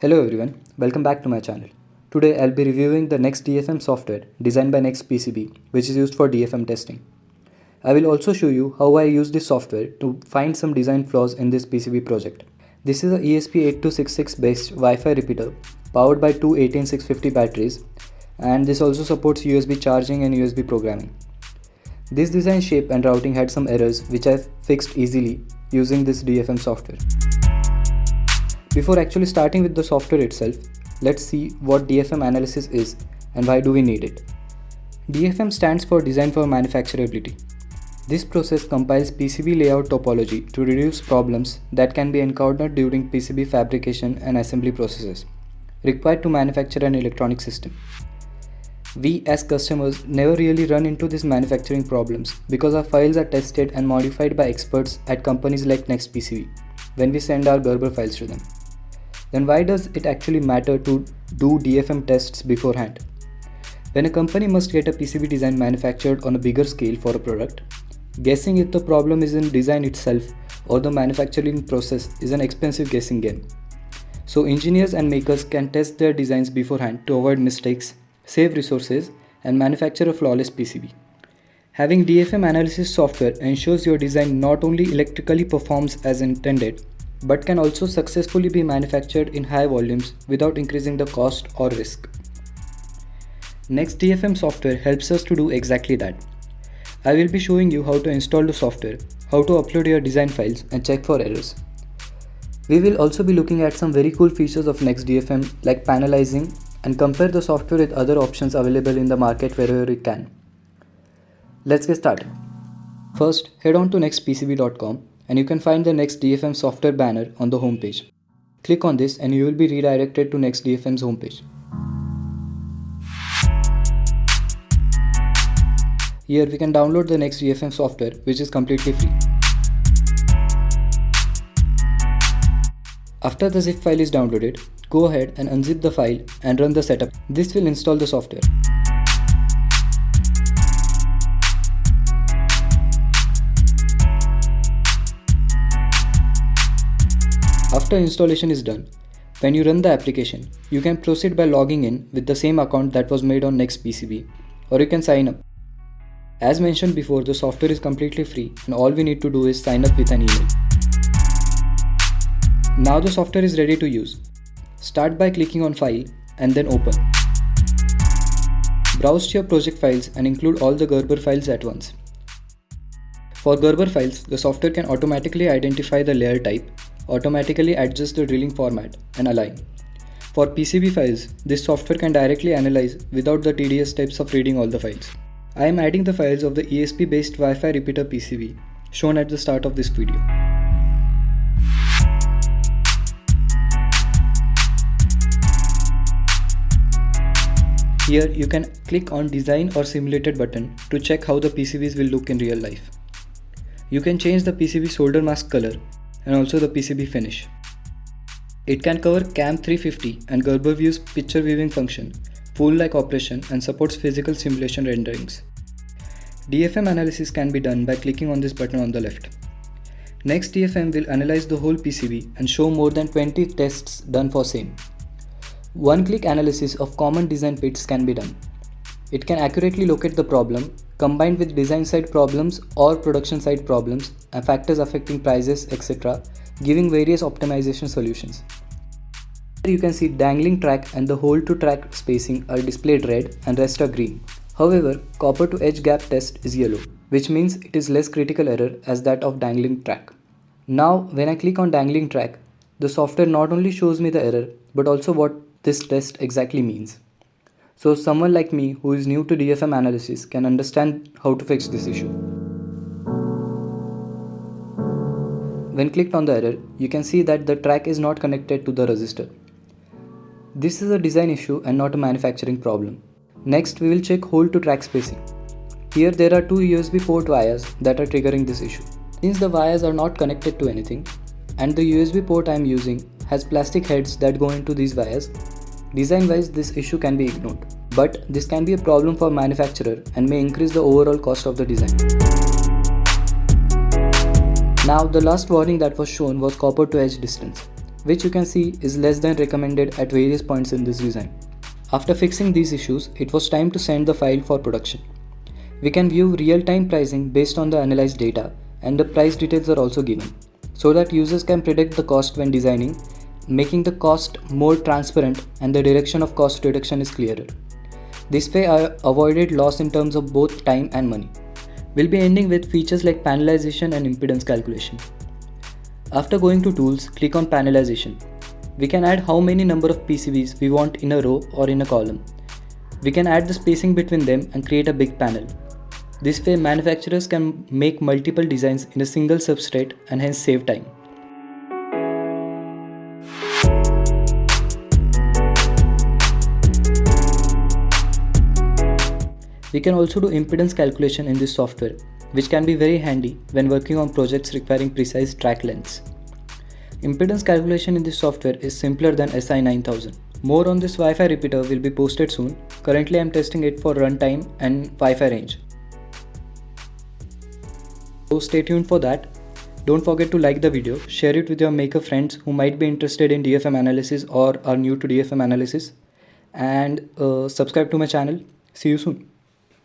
Hello everyone, welcome back to my channel. Today I'll be reviewing the Next DFM software designed by Next PCB, which is used for DFM testing. I will also show you how I use this software to find some design flaws in this PCB project. This is a ESP8266 based Wi-Fi repeater powered by two 18650 batteries, and this also supports USB charging and USB programming. This design shape and routing had some errors which I fixed easily using this DFM software. Before actually starting with the software itself, let's see what DFM analysis is and why do we need it. DFM stands for Design for Manufacturability. This process compiles PCB layout topology to reduce problems that can be encountered during PCB fabrication and assembly processes required to manufacture an electronic system. We as customers never really run into these manufacturing problems because our files are tested and modified by experts at companies like Next PCB when we send our Gerber files to them. Then why does it actually matter to do DFM tests beforehand? When a company must get a PCB design manufactured on a bigger scale for a product, guessing if the problem is in design itself or the manufacturing process is an expensive guessing game. So engineers and makers can test their designs beforehand to avoid mistakes, save resources, and manufacture a flawless PCB. Having DFM analysis software ensures your design not only electrically performs as intended, but can also successfully be manufactured in high volumes without increasing the cost or risk. Next DFM software helps us to do exactly that. I will be showing you how to install the software, how to upload your design files and check for errors. We will also be looking at some very cool features of Next DFM like panelizing and compare the software with other options available in the market wherever we can. Let's get started. First, head on to nextpcb.com and you can find the Next DFM software banner on the home page. Click on this and you will be redirected to Next DFM's homepage. Here we can download the Next DFM software, which is completely free. After the zip file is downloaded, go ahead and unzip the file and run the setup. This will install the software. After installation is done, when you run the application, you can proceed by logging in with the same account that was made on Next PCB, or you can sign up. As mentioned before, the software is completely free and all we need to do is sign up with an email. Now the software is ready to use. Start by clicking on File and then Open. Browse to your project files and include all the Gerber files at once. For Gerber files, the software can automatically identify the layer type, automatically adjust the drilling format and align. For PCB files, this software can directly analyze without the tedious steps of reading all the files. I am adding the files of the ESP based Wi-Fi repeater PCB shown at the start of this video. Here you can click on Design or Simulated button to check how the PCBs will look in real life. You can change the PCB solder mask color and also the PCB finish. It can cover CAM 350 and Gerber View's picture viewing function, phone-like operation, and supports physical simulation renderings. DFM analysis can be done by clicking on this button on the left. Next DFM will analyze the whole PCB and show more than 20 tests done for same. One-click analysis of common design pits can be done. It can accurately locate the problem, combined with design side problems or production side problems and factors affecting prices, etc., giving various optimization solutions. Here you can see dangling track and the hole to track spacing are displayed red and rest are green. However, copper to edge gap test is yellow, which means it is less critical error as that of dangling track. Now, when I click on dangling track, the software not only shows me the error, but also what this test exactly means. So someone like me who is new to DFM analysis can understand how to fix this issue. When clicked on the error, you can see that the track is not connected to the resistor. This is a design issue and not a manufacturing problem. Next, we will check hole to track spacing. Here there are two USB port wires that are triggering this issue. Since the wires are not connected to anything and the USB port I am using has plastic heads that go into these wires, design-wise this issue can be ignored. But this can be a problem for manufacturer and may increase the overall cost of the design. Now the last warning that was shown was copper to edge distance. which you can see is less than recommended at various points in this design. After fixing these issues, it was time to send the file for production. We can view real-time pricing based on the analyzed data, and the price details are also given, so that users can predict the cost when designing, making the cost more transparent and the direction of cost reduction is clearer. This way I avoided loss in terms of both time and money. We'll be ending with features like panelization and impedance calculation. After going to tools, click on panelization. We can add how many number of PCBs we want in a row or in a column. We can add the spacing between them and create a big panel. This way manufacturers can make multiple designs in a single substrate and hence save time. We can also do impedance calculation in this software, which can be very handy when working on projects requiring precise track lengths. Impedance calculation in this software is simpler than SI 9000. More on this Wi-Fi repeater will be posted soon. Currently I am testing it for runtime and Wi-Fi range. So stay tuned for that. Don't forget to like the video, share it with your maker friends who might be interested in DFM analysis or are new to DFM analysis, and subscribe to my channel. See you soon.